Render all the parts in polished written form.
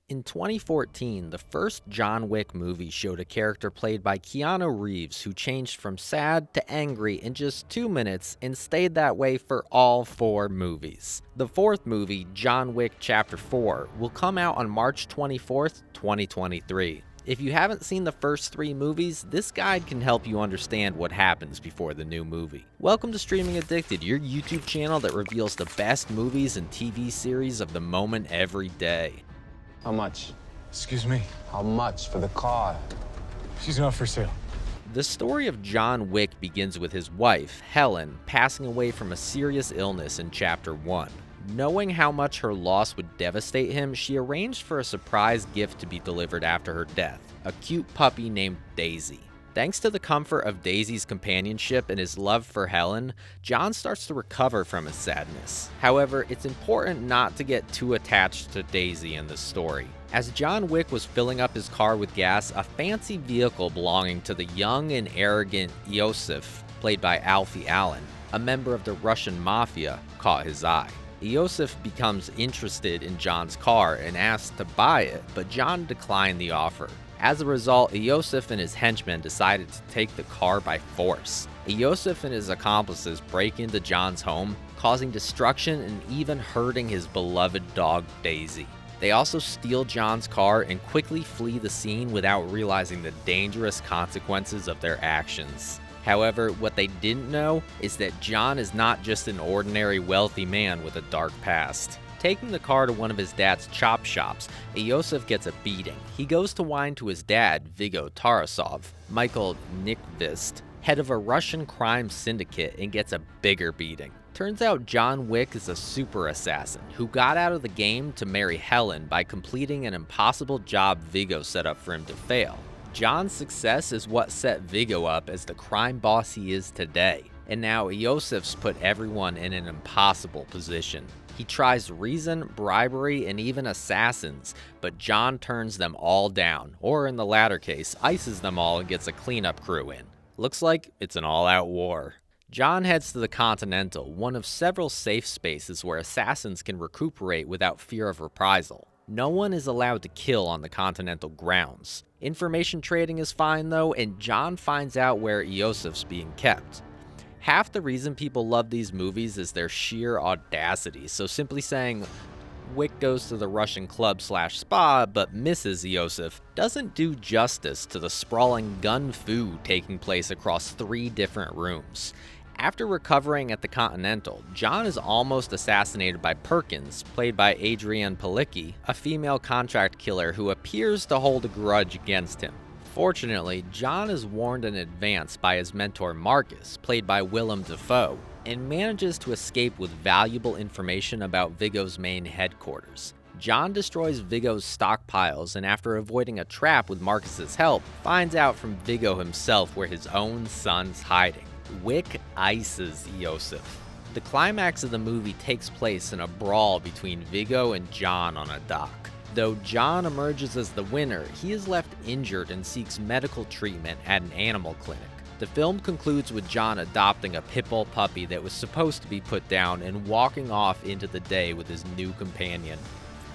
In 2014, the first John Wick movie showed a character played by Keanu Reeves who changed from sad to angry in just 2 minutes and stayed that way for all 4 movies. The 4th movie, John Wick Chapter 4, will come out on March 24th, 2023. If you haven't seen the first 3 movies, this guide can help you understand what happens before the new movie. Welcome to Streaming Addicted, your YouTube channel that reveals the best movies and TV series of the moment every day. How much? Excuse me? How much for the car? She's not for sale. The story of John Wick begins with his wife, Helen, passing away from a serious illness in Chapter 1. Knowing how much her loss would devastate him, she arranged for a surprise gift to be delivered after her death, a cute puppy named Daisy. Thanks to the comfort of Daisy's companionship and his love for Helen, John starts to recover from his sadness. However, it's important not to get too attached to Daisy in this story. As John Wick was filling up his car with gas, a fancy vehicle belonging to the young and arrogant Iosif, played by Alfie Allen, a member of the Russian mafia, caught his eye. Iosif becomes interested in John's car and asks to buy it, but John declined the offer. As a result, Iosif and his henchmen decided to take the car by force. Iosif and his accomplices break into John's home, causing destruction and even hurting his beloved dog Daisy. They also steal John's car and quickly flee the scene without realizing the dangerous consequences of their actions. However, what they didn't know is that John is not just an ordinary wealthy man with a dark past. Taking the car to one of his dad's chop shops, Iosif gets a beating. He goes to whine to his dad, Vigo Tarasov, Michael Nickvist, head of a Russian crime syndicate, and gets a bigger beating. Turns out John Wick is a super assassin who got out of the game to marry Helen by completing an impossible job Vigo set up for him to fail. John's success is what set Vigo up as the crime boss he is today, and now Iosif's put everyone in an impossible position. He tries reason, bribery, and even assassins, but John turns them all down, or in the latter case, ices them all and gets a cleanup crew in. Looks like it's an all-out war. John heads to the Continental, one of several safe spaces where assassins can recuperate without fear of reprisal. No one is allowed to kill on the Continental grounds. Information trading is fine though, and John finds out where Iosif's being kept. Half the reason people love these movies is their sheer audacity, so simply saying, Wick goes to the Russian club/spa but misses Iosif doesn't do justice to the sprawling gun-fu taking place across 3 different rooms. After recovering at the Continental, John is almost assassinated by Perkins, played by Adrienne Palicki, a female contract killer who appears to hold a grudge against him. Fortunately, John is warned in advance by his mentor Marcus, played by Willem Dafoe, and manages to escape with valuable information about Vigo's main headquarters. John destroys Vigo's stockpiles and after avoiding a trap with Marcus's help, finds out from Vigo himself where his own son's hiding. Wick ices Iosif. The climax of the movie takes place in a brawl between Vigo and John on a dock. Though John emerges as the winner, he is left injured and seeks medical treatment at an animal clinic. The film concludes with John adopting a pit bull puppy that was supposed to be put down and walking off into the day with his new companion.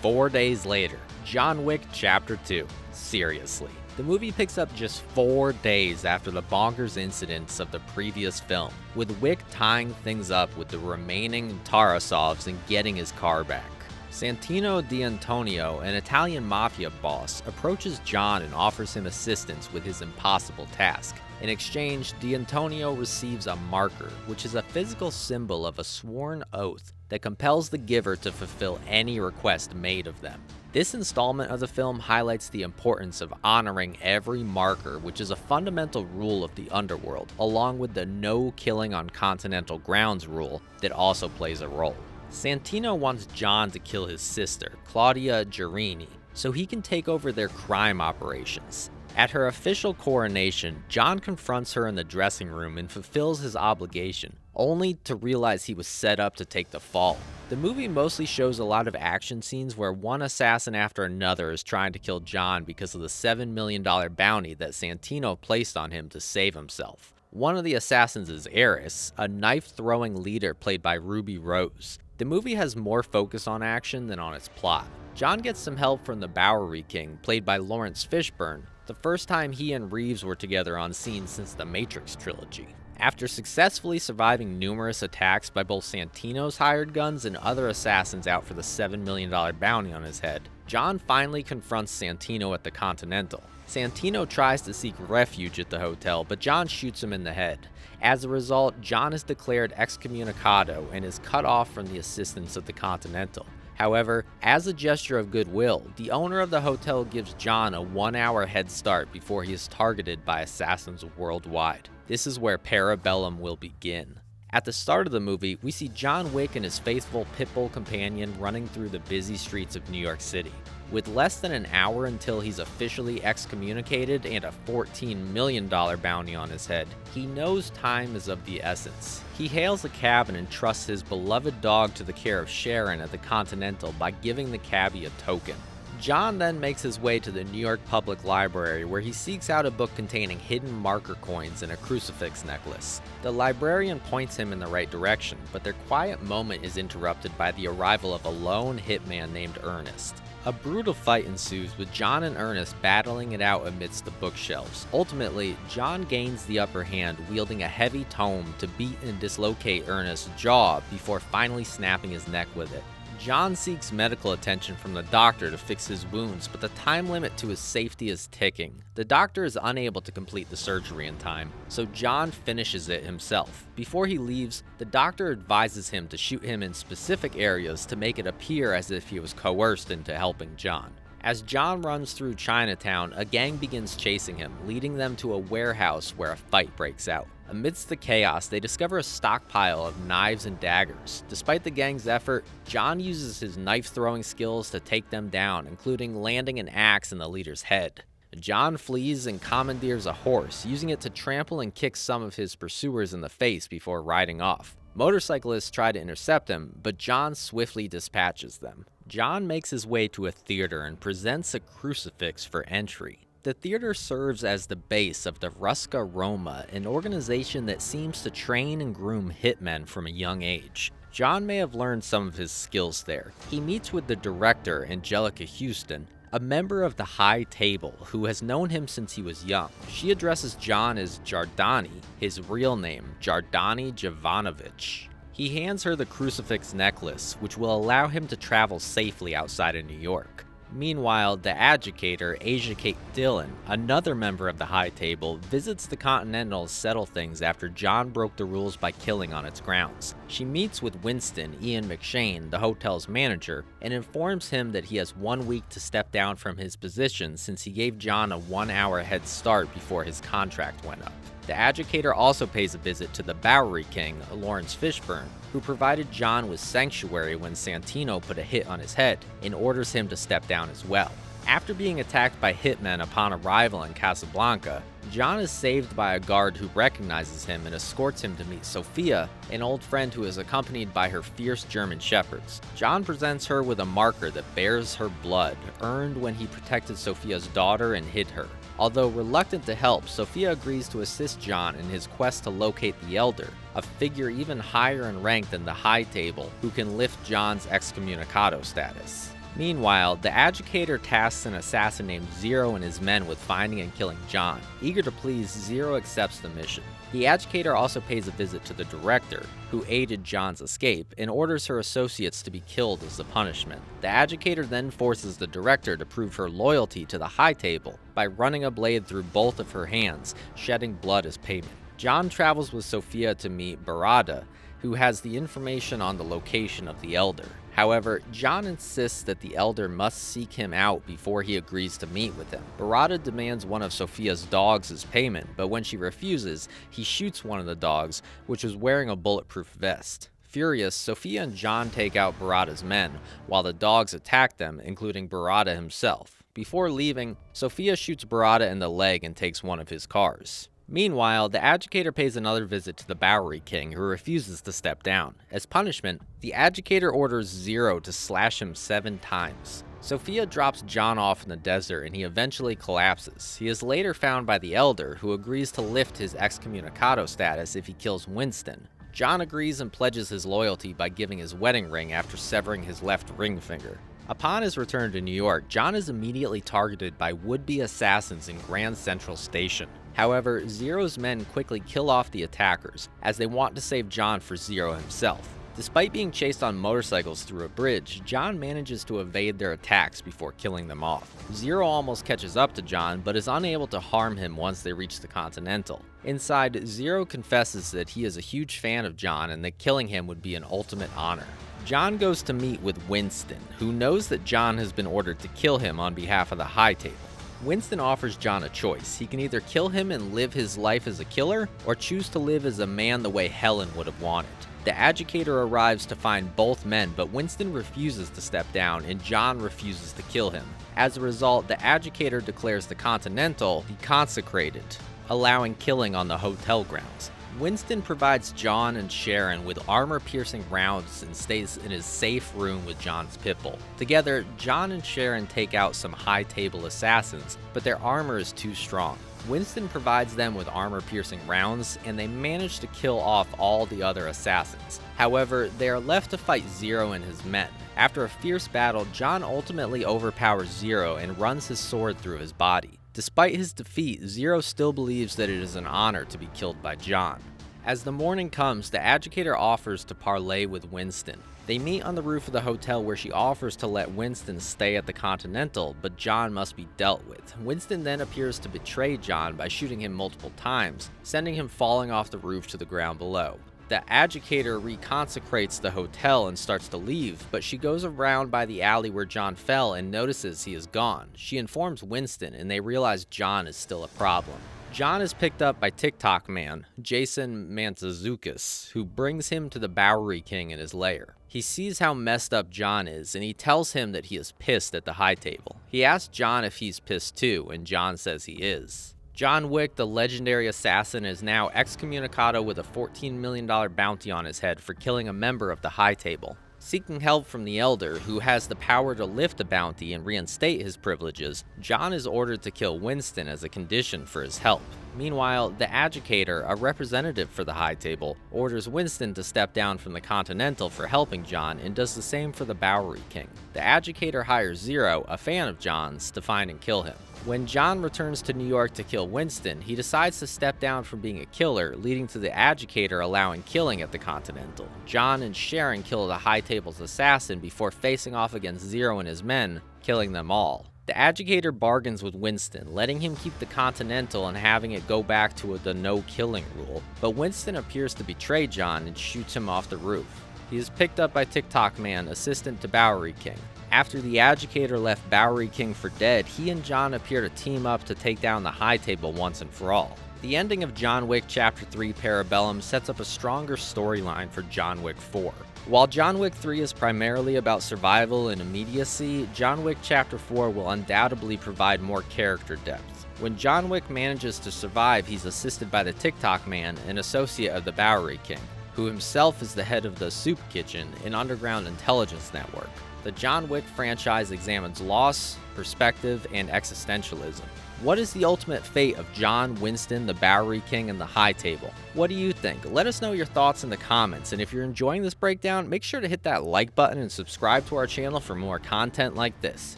4 days later, John Wick Chapter 2. Seriously. The movie picks up just 4 days after the bonkers incidents of the previous film, with Wick tying things up with the remaining Tarasovs and getting his car back. Santino D'Antonio, an Italian mafia boss, approaches John and offers him assistance with his impossible task. In exchange, D'Antonio receives a marker, which is a physical symbol of a sworn oath that compels the giver to fulfill any request made of them. This installment of the film highlights the importance of honoring every marker, which is a fundamental rule of the underworld, along with the no killing on continental grounds rule that also plays a role. Santino wants John to kill his sister, Claudia Girini, so he can take over their crime operations. At her official coronation, John confronts her in the dressing room and fulfills his obligation, only to realize he was set up to take the fall. The movie mostly shows a lot of action scenes where one assassin after another is trying to kill John because of the $7 million bounty that Santino placed on him to save himself. One of the assassins is Eris, a knife-throwing leader played by Ruby Rose. The movie has more focus on action than on its plot. John gets some help from the Bowery King, played by Lawrence Fishburne, the first time he and Reeves were together on scene since the Matrix trilogy. After successfully surviving numerous attacks by both Santino's hired guns and other assassins out for the $7 million bounty on his head, John finally confronts Santino at the Continental. Santino tries to seek refuge at the hotel, but John shoots him in the head. As a result, John is declared excommunicado and is cut off from the assistance of the Continental. However, as a gesture of goodwill, the owner of the hotel gives John a 1-hour head start before he is targeted by assassins worldwide. This is where Parabellum will begin. At the start of the movie, we see John Wick and his faithful pitbull companion running through the busy streets of New York City. With less than an hour until he's officially excommunicated and a $14 million bounty on his head, he knows time is of the essence. He hails a cab and entrusts his beloved dog to the care of Sharon at the Continental by giving the cabbie a token. John then makes his way to the New York Public Library, where he seeks out a book containing hidden marker coins and a crucifix necklace. The librarian points him in the right direction, but their quiet moment is interrupted by the arrival of a lone hitman named Ernest. A brutal fight ensues, with John and Ernest battling it out amidst the bookshelves. Ultimately, John gains the upper hand, wielding a heavy tome to beat and dislocate Ernest's jaw before finally snapping his neck with it. John seeks medical attention from the doctor to fix his wounds, but the time limit to his safety is ticking. The doctor is unable to complete the surgery in time, so John finishes it himself. Before he leaves, the doctor advises him to shoot him in specific areas to make it appear as if he was coerced into helping John. As John runs through Chinatown, a gang begins chasing him, leading them to a warehouse where a fight breaks out. Amidst the chaos, they discover a stockpile of knives and daggers. Despite the gang's effort, John uses his knife-throwing skills to take them down, including landing an axe in the leader's head. John flees and commandeers a horse, using it to trample and kick some of his pursuers in the face before riding off. Motorcyclists try to intercept him, but John swiftly dispatches them. John makes his way to a theater and presents a crucifix for entry. The theater serves as the base of the Ruska Roma, an organization that seems to train and groom hitmen from a young age. John may have learned some of his skills there. He meets with the director, Angelica Houston, a member of the High Table who has known him since he was young. She addresses John as Jardani, his real name, Jardani Jovanovich. He hands her the crucifix necklace, which will allow him to travel safely outside of New York. Meanwhile, the educator, Asia Kate Dillon, another member of the High Table, visits the Continental to settle things after John broke the rules by killing on its grounds. She meets with Winston, Ian McShane, the hotel's manager, and informs him that he has 1 week to step down from his position since he gave John a 1-hour head start before his contract went up. The educator also pays a visit to the Bowery King, Lawrence Fishburne, who provided John with sanctuary when Santino put a hit on his head, and orders him to step down as well. After being attacked by hitmen upon arrival in Casablanca, John is saved by a guard who recognizes him and escorts him to meet Sophia, an old friend who is accompanied by her fierce German shepherds. John presents her with a marker that bears her blood, earned when he protected Sophia's daughter and hid her. Although reluctant to help, Sophia agrees to assist John in his quest to locate the Elder, a figure even higher in rank than the High Table, who can lift John's excommunicado status. Meanwhile, the educator tasks an assassin named Zero and his men with finding and killing John. Eager to please, Zero accepts the mission. The educator also pays a visit to the director, who aided John's escape, and orders her associates to be killed as the punishment. The educator then forces the director to prove her loyalty to the High Table by running a blade through both of her hands, shedding blood as payment. John travels with Sophia to meet Barada, who has the information on the location of the Elder. However, John insists that the Elder must seek him out before he agrees to meet with him. Barada demands one of Sophia's dogs as payment, but when she refuses, he shoots one of the dogs, which was wearing a bulletproof vest. Furious, Sophia and John take out Barada's men, while the dogs attack them, including Barada himself. Before leaving, Sophia shoots Barada in the leg and takes one of his cars. Meanwhile, the educator pays another visit to the Bowery King, who refuses to step down. As punishment, the educator orders Zero to slash him 7 times. Sophia drops John off in the desert and he eventually collapses. He is later found by the Elder, who agrees to lift his excommunicado status if he kills Winston. John agrees and pledges his loyalty by giving his wedding ring after severing his left ring finger. Upon his return to New York, John is immediately targeted by would-be assassins in Grand Central Station. However, Zero's men quickly kill off the attackers, as they want to save John for Zero himself. Despite being chased on motorcycles through a bridge, John manages to evade their attacks before killing them off. Zero almost catches up to John, but is unable to harm him once they reach the Continental. Inside, Zero confesses that he is a huge fan of John and that killing him would be an ultimate honor. John goes to meet with Winston, who knows that John has been ordered to kill him on behalf of the High Table. Winston offers John a choice. He can either kill him and live his life as a killer, or choose to live as a man the way Helen would have wanted. The Agitator arrives to find both men, but Winston refuses to step down and John refuses to kill him. As a result, the Agitator declares the Continental deconsecrated, allowing killing on the hotel grounds. Winston provides John and Sharon with armor-piercing rounds and stays in his safe room with John's pitbull. Together, John and Sharon take out some high-table assassins, but their armor is too strong. Winston provides them with armor-piercing rounds, and they manage to kill off all the other assassins. However, they are left to fight Zero and his men. After a fierce battle, John ultimately overpowers Zero and runs his sword through his body. Despite his defeat, Zero still believes that it is an honor to be killed by John. As the morning comes, the Agitator offers to parley with Winston. They meet on the roof of the hotel where she offers to let Winston stay at the Continental, but John must be dealt with. Winston then appears to betray John by shooting him multiple times, sending him falling off the roof to the ground below. The Agitator reconsecrates the hotel and starts to leave, but she goes around by the alley where John fell and notices he is gone. She informs Winston, and they realize John is still a problem. John is picked up by TikTok man, Jason Mantzoukas, who brings him to the Bowery King in his lair. He sees how messed up John is, and he tells him that he is pissed at the High Table. He asks John if he's pissed too, and John says he is. John Wick, the legendary assassin, is now excommunicado with a $14 million bounty on his head for killing a member of the High Table. Seeking help from the Elder, who has the power to lift the bounty and reinstate his privileges, John is ordered to kill Winston as a condition for his help. Meanwhile, the Agitator, a representative for the High Table, orders Winston to step down from the Continental for helping John and does the same for the Bowery King. The Agitator hires Zero, a fan of John's, to find and kill him. When John returns to New York to kill Winston, he decides to step down from being a killer, leading to the Agitator allowing killing at the Continental. John and Sharon kill the High Table's assassin before facing off against Zero and his men, killing them all. The Agitator bargains with Winston, letting him keep the Continental and having it go back to the no-killing rule, but Winston appears to betray John and shoots him off the roof. He is picked up by TikTok man, assistant to Bowery King. After the Agitator left Bowery King for dead, he and John appear to team up to take down the High Table once and for all. The ending of John Wick Chapter 3 Parabellum sets up a stronger storyline for John Wick 4. While John Wick 3 is primarily about survival and immediacy, John Wick Chapter 4 will undoubtedly provide more character depth. When John Wick manages to survive, he's assisted by the TikTok man, an associate of the Bowery King, who himself is the head of the Soup Kitchen, an underground intelligence network. The John Wick franchise examines loss, perspective, and existentialism. What is the ultimate fate of John, Winston, the Bowery King, and the High Table? What do you think? Let us know your thoughts in the comments, and if you're enjoying this breakdown, make sure to hit that like button and subscribe to our channel for more content like this.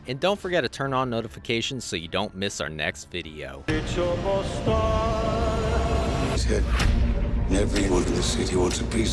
And don't forget to turn on notifications so you don't miss our next video. He's hit. Everyone in the city wants a piece